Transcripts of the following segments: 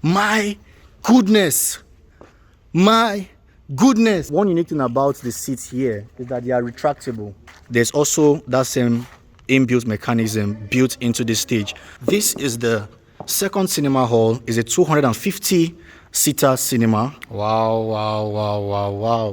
My goodness. My goodness. One unique thing about the seats here is that they are retractable. There's also that same inbuilt mechanism built into this stage. This is the second cinema hall. Is a 250 seater cinema. Wow.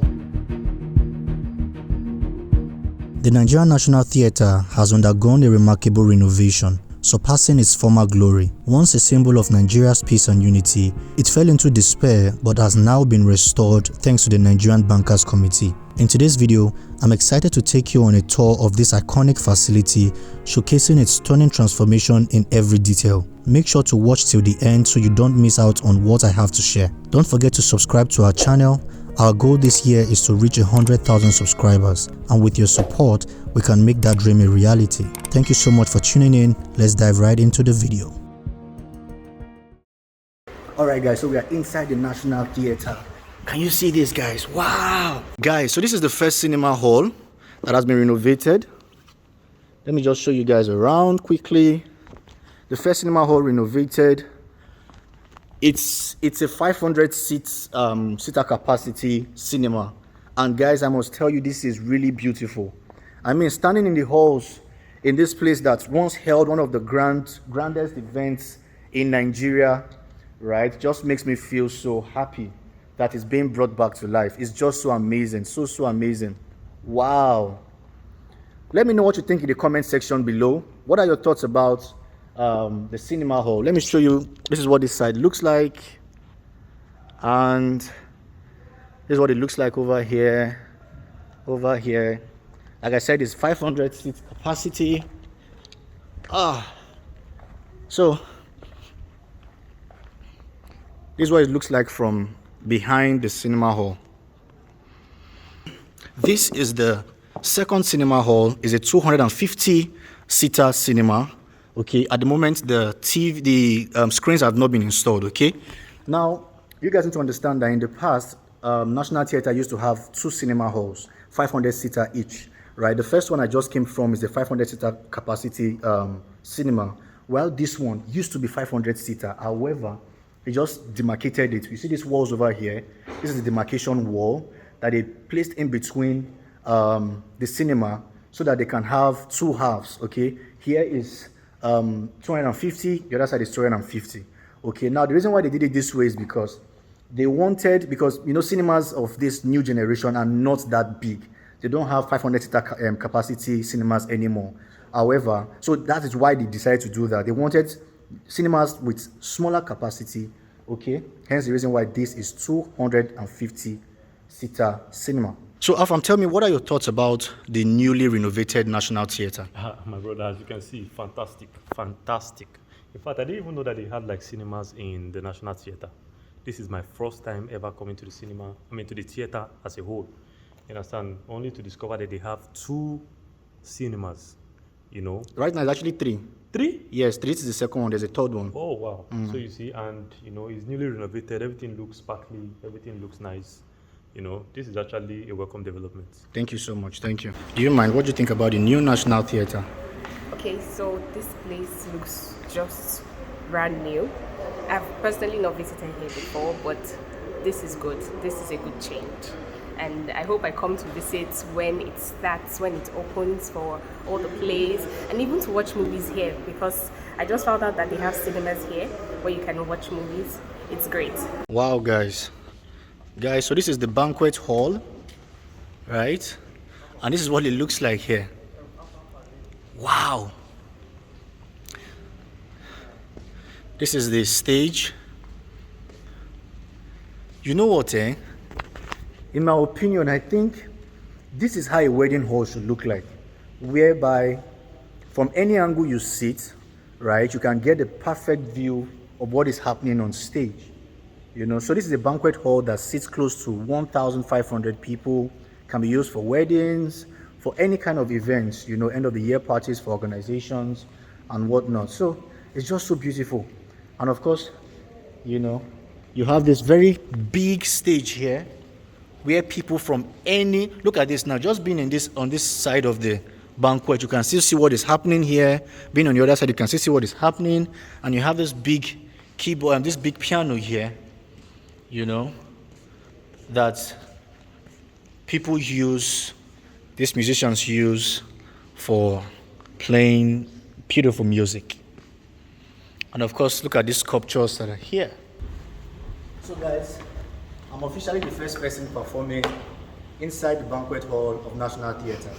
The Nigerian National Theatre has undergone a remarkable renovation, surpassing its former glory. Once a symbol of Nigeria's peace and unity, it fell into despair but has now been restored thanks to the Nigerian Bankers Committee. In today's video, I'm excited to take you on a tour of this iconic facility, showcasing its stunning transformation in every detail. Make sure to watch till the end so you don't miss out on what I have to share. Don't forget to subscribe to our channel. Our goal this year is to reach 100,000 subscribers, and with your support, we can make that dream a reality. Thank you so much for tuning in. Let's dive right into the video. Alright guys, so we are inside the National Theatre. Can you see this, guys? Wow! Guys, so this is the first cinema hall that has been renovated. Let me just show you guys around quickly. The first cinema hall renovated. It's a 500 seater capacity cinema, and guys, I must tell you, this is really beautiful. I mean, standing in the halls in this place that once held one of the grandest events in Nigeria, right, just makes me feel so happy that it's being brought back to life. It's just so amazing, so amazing. Wow. Let me know what you think in the comment section below. What are your thoughts about the cinema hall? Let me show you. This is what this side looks like, and this is what it looks like over here. Like I said, it's 500 seat capacity. So this is what it looks like from behind the cinema hall. This is the second cinema hall. Is a 250 seater cinema. Okay, at the moment the screens have not been installed. Okay, now you guys need to understand that in the past, National Theatre used to have two cinema halls, 500 seater each, right? The first one I just came from is the 500 seater capacity cinema. Well, this one used to be 500 seater. However, they just demarcated it. You see these walls over here? This is the demarcation wall that they placed in between the cinema so that they can have two halves. Okay, here is 250, the other side is 250. Okay, now the reason why they did it this way is because they wanted, because you know, cinemas of this new generation are not that big. They don't have 500 seater capacity cinemas anymore. However, so that is why they decided to do that. They wanted cinemas with smaller capacity. Okay, hence the reason why this is 250 seater cinema. So Afam, tell me, what are your thoughts about the newly renovated National Theatre? My brother, as you can see, fantastic. In fact, I didn't even know that they had like cinemas in the National Theatre. This is my first time ever coming to the cinema, to the theatre as a whole. You understand? Only to discover that they have two cinemas, you know. Right now it's actually three. Three? Yes, three is the second one, there's a third one. Oh, wow. So you see, and you know, it's newly renovated, everything looks sparkly, everything looks nice. You know, this is actually a welcome development. Thank you so much. Thank you. Do you mind? What do you think about the new National Theatre? Okay, so this place looks just brand new. I've personally not visited here before, but this is good. This is a good change. And I hope I come to visit when it starts, when it opens, for all the plays, and even to watch movies here, because I just found out that they have cinemas here where you can watch movies. It's great. Wow, guys, so this is the banquet hall, right? And this is what it looks like here. Wow. This is the stage. You know what, in my opinion, I think this is how a wedding hall should look like, whereby from any angle you sit, right, you can get a perfect view of what is happening on stage. You know, so this is a banquet hall that sits close to 1,500 people, can be used for weddings, for any kind of events, you know, end of the year parties for organizations and whatnot. So it's just so beautiful. And of course, you know, you have this very big stage here where people from any, look at this now, just being on this side of the banquet, you can still see what is happening here. Being on the other side, you can still see what is happening. And you have this big keyboard and this big piano here, you know, that people use, these musicians use for playing beautiful music. And of course, look at these sculptures that are here. So guys, I'm officially the first person performing inside the banquet hall of National Theatre.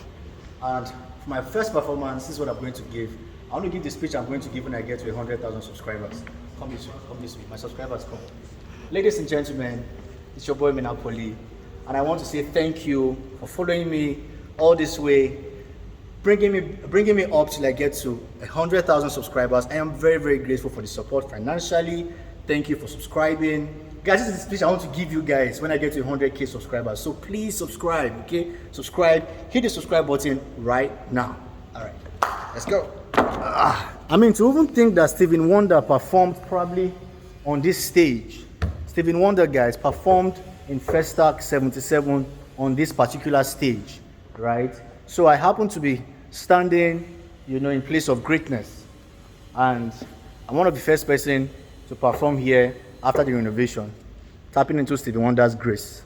And for my first performance, this is what I'm going to give. I want to give the speech I'm going to give when I get to 100,000 subscribers. Come this way, my subscribers come. Ladies and gentlemen, it's your boy Minapoli, and I want to say thank you for following me all this way, bringing me up till I get to 100,000 subscribers. I am very, very grateful for the support financially. Thank you for subscribing. Guys, this is the speech I want to give you guys when I get to 100k subscribers. So please subscribe, okay? Subscribe, hit the subscribe button right now. All right, let's go. I mean, to even think that Stevie Wonder performed probably on this stage. Stevie Wonder, guys, performed in Festac 77 on this particular stage, right? So I happen to be standing, you know, in place of greatness. And I'm one of the first person to perform here after the renovation, tapping into Stevie Wonder's grace.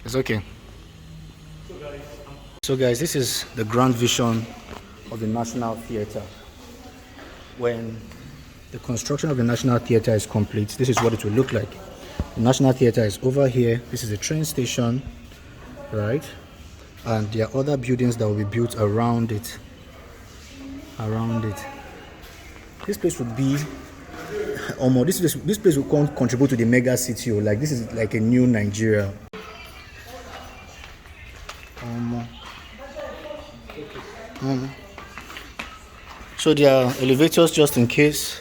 It's okay. So guys, this is the grand vision of the National Theatre. When the construction of the National Theatre is complete, this is what it will look like. The National Theatre is over here. This is a train station, right? And there are other buildings that will be built around it. This place would be this place will contribute to the mega city. Like, this is like a new Nigeria. So there are elevators just in case.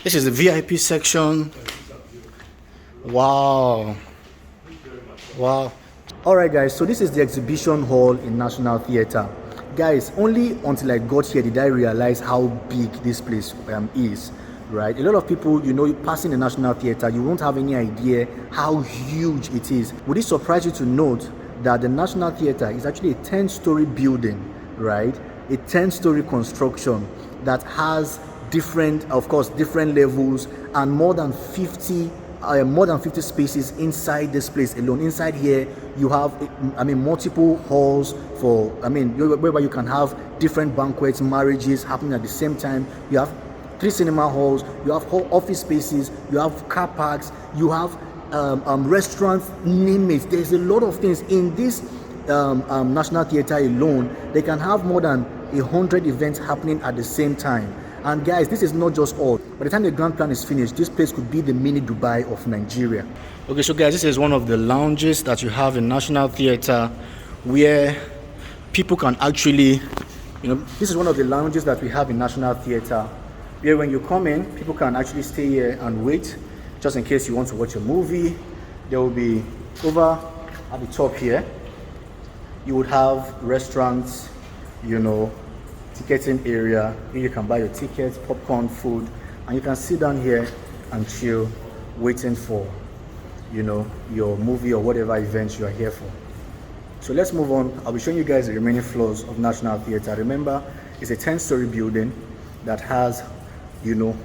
This is the VIP section. Wow. Alright guys, so this is the exhibition hall in National Theatre. Guys, only until I got here did I realize how big this place is, right? A lot of people, you know, passing the National Theatre, you won't have any idea how huge it is. Would it surprise you to note that the National Theatre is actually a 10-story building, right? A 10-story construction that has different levels and more than 50 spaces inside this place alone. Inside here, you have, multiple halls for, whereby you can have different banquets, marriages happening at the same time. You have 3 cinema halls, you have office spaces, you have car parks, you have restaurants, name it. There's a lot of things in this National Theatre alone. They can have more than 100 events happening at the same time. And guys, this is not just all. By the time the grand plan is finished, this place could be the mini Dubai of Nigeria. Okay, so guys, this is one of the lounges that you have in National Theatre where people can actually, this is one of the lounges that we have in National Theatre where when you come in, people can actually stay here and wait just in case you want to watch a movie. There will be over at the top here, you would have restaurants, ticketing area. Here you can buy your tickets, popcorn, food, and you can sit down here and chill, waiting for, your movie or whatever event you are here for. So let's move on. I'll be showing you guys the remaining floors of National Theatre. Remember, it's a 10-story building that has,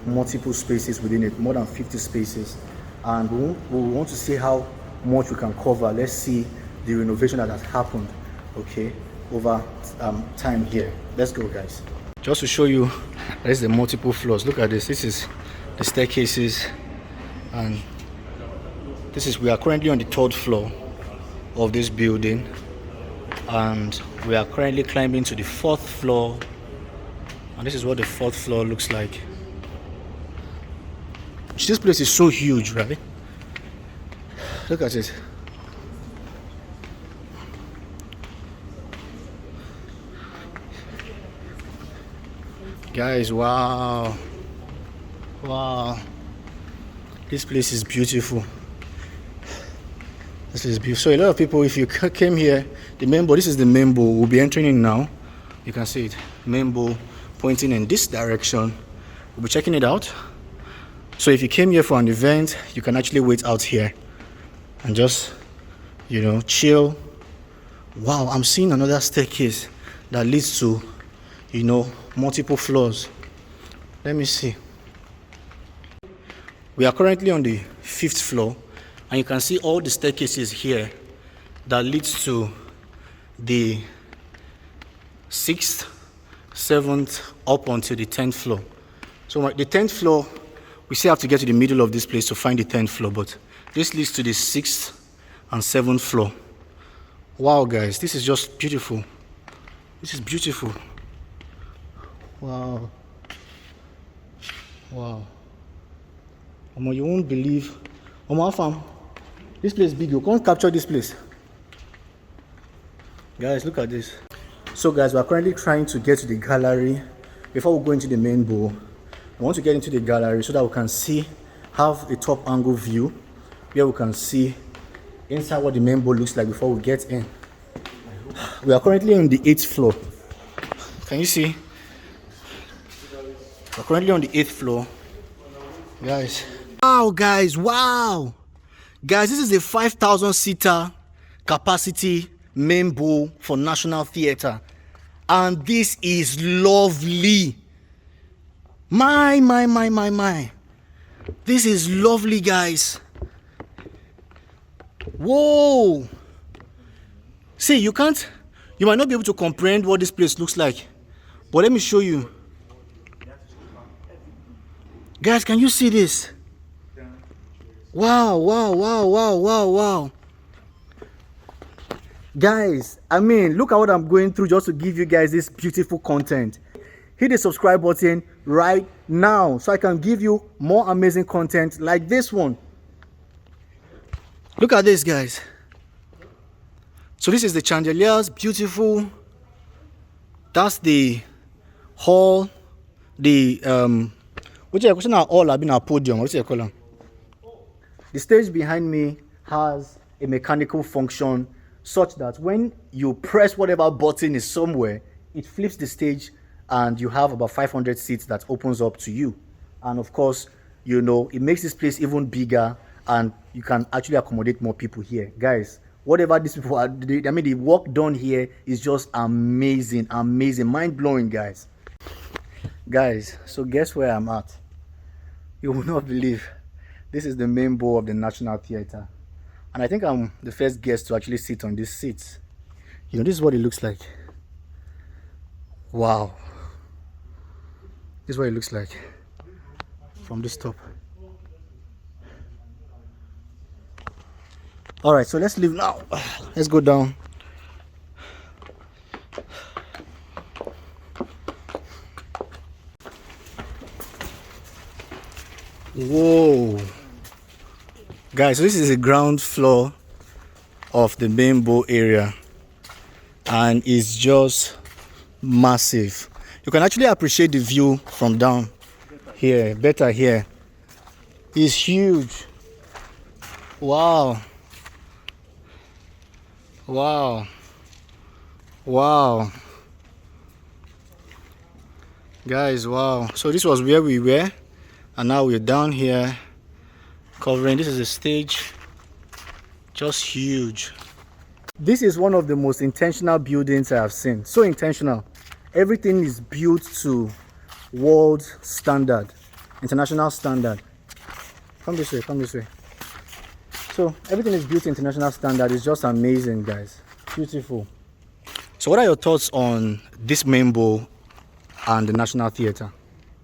multiple spaces within it, more than 50 spaces. And we want to see how much we can cover. Let's see the renovation that has happened, okay, over time here. Let's go, guys. Just to show you, there's the multiple floors. Look at this. This is the staircases, and we are currently on the 3rd floor of this building, and we are currently climbing to the 4th floor, and this is what the 4th floor looks like. This place is so huge, right? Look at it. Guys, wow, this place is beautiful. This is beautiful. So a lot of people, if you came here, the main bowl, this is the main bowl we'll be entering in now. You can see it, main bowl pointing in this direction. We'll be checking it out. So if you came here for an event, you can actually wait out here and just, chill. Wow, I'm seeing another staircase that leads to, multiple floors. Let me see. We are currently on the 5th floor, and you can see all the staircases here that leads to the 6th, 7th, up onto the 10th floor. So the 10th floor, we still have to get to the middle of this place to find the 10th floor, but this leads to the 6th and 7th floor. Wow, guys, this is just beautiful. This is beautiful. Wow. Wow. You won't believe. Fam, this place is big. You can't capture this place. Guys, look at this. So guys, we are currently trying to get to the gallery before we go into the main bowl. I want to get into the gallery so that we can have a top angle view where we can see inside what the main bowl looks like before we get in. We are currently on the 8th floor. Can you see? We're currently on the 8th floor. Guys. Wow, guys, wow. Guys, this is a 5,000 seater capacity main bowl for National Theatre. And this is lovely. My. This is lovely, guys. Whoa. See, you might not be able to comprehend what this place looks like. But let me show you. Guys, can you see this? Wow. Guys, I mean, look at what I'm going through just to give you guys this beautiful content. Hit the subscribe button right now so I can give you more amazing content like this one. Look at this, guys. So this is the chandeliers, beautiful. That's the hall, the what you call all have been a podium. What you call them? The stage behind me has a mechanical function such that when you press whatever button is somewhere, it flips the stage and you have about 500 seats that opens up to you. And of course, you know, it makes this place even bigger and you can actually accommodate more people here. Guys, whatever these people are, the work done here is just amazing, mind-blowing, guys. Guys, so guess where I'm at? You will not believe. This is the main bowl of the National Theatre. And I think I'm the first guest to actually sit on this seat. You know, this is what it looks like. Wow. This is what it looks like from this top. All right, so let's leave now. Let's go down. Whoa. Guys, so this is the ground floor of the main bowl area and it's just massive. You can actually appreciate the view from down here, better here. It's huge. Wow. Guys, wow. So this was where we were and now we're down here covering. This is a stage, just huge. This is one of the most intentional buildings I have seen. So intentional. Everything is built to world standard, international standard. Come this way. So everything is built to international standard. It's just amazing, guys. Beautiful. So what are your thoughts on this main bowl and the National Theatre?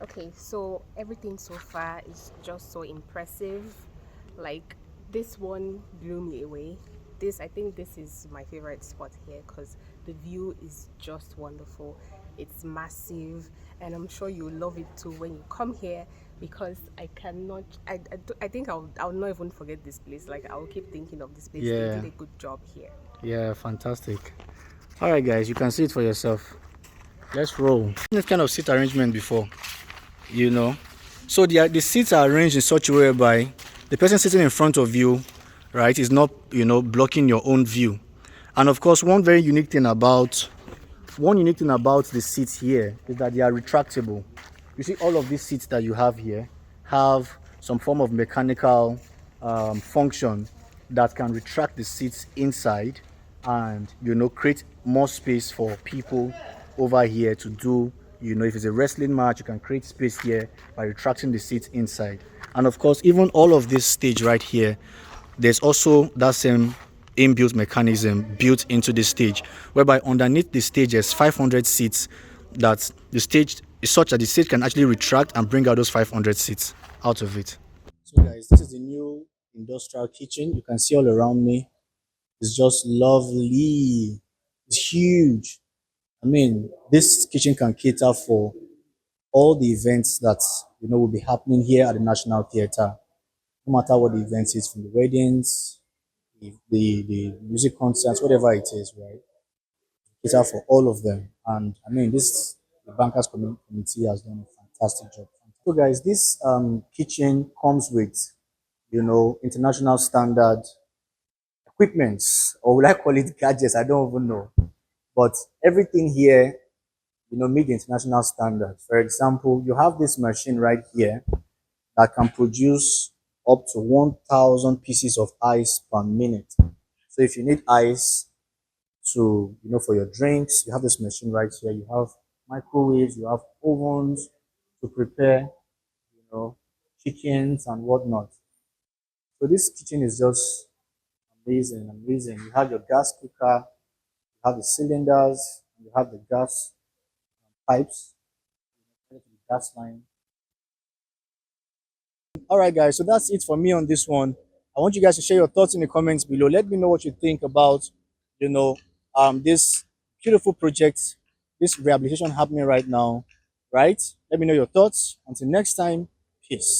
Okay, so everything so far is just so impressive. Like, this one blew me away. I think this is my favorite spot here because the view is just wonderful. It's massive and I'm sure you'll love it too when you come here, because I think I'll not even forget this place. Like, I'll keep thinking of this place. Yeah. They did a good job here. Yeah, fantastic. All right, guys, you can see it for yourself. Let's roll. This kind of seat arrangement before, you know. So the seats are arranged in such a way whereby the person sitting in front of you, right, is not, you know, blocking your own view. And of course, one unique thing about the seats here is that they are retractable. You see, all of these seats that you have here have some form of mechanical function that can retract the seats inside and, you know, create more space for people over here to do You know, if it's a wrestling match, you can create space here by retracting the seat inside. And of course, even all of this stage right here, there's also that same inbuilt mechanism built into the stage, whereby underneath the stage there's 500 seats that the stage is such that the stage can actually retract and bring out those 500 seats out of it. So guys, this is the new industrial kitchen. You can see all around me. It's just lovely. It's huge. I mean, this kitchen can cater for all the events that will be happening here at the National Theatre. No matter what the event is, from the weddings, the music concerts, whatever it is, right? Cater for all of them. And I mean, this the bankers committee has done a fantastic job. So, guys, this kitchen comes with international standard equipments, or will I call it gadgets? I don't even know. But everything here, meet the international standard. For example, you have this machine right here that can produce up to 1,000 pieces of ice per minute. So if you need ice to, for your drinks, you have this machine right here. You have microwaves, you have ovens to prepare, chickens and whatnot. So this kitchen is just amazing, amazing. You have your gas cooker, you have the cylinders, you have the gas pipes, the gas line. All right, guys. So that's it for me on this one. I want you guys to share your thoughts in the comments below. Let me know what you think about, you know, this beautiful project, this rehabilitation happening right now. Right? Let me know your thoughts. Until next time, peace.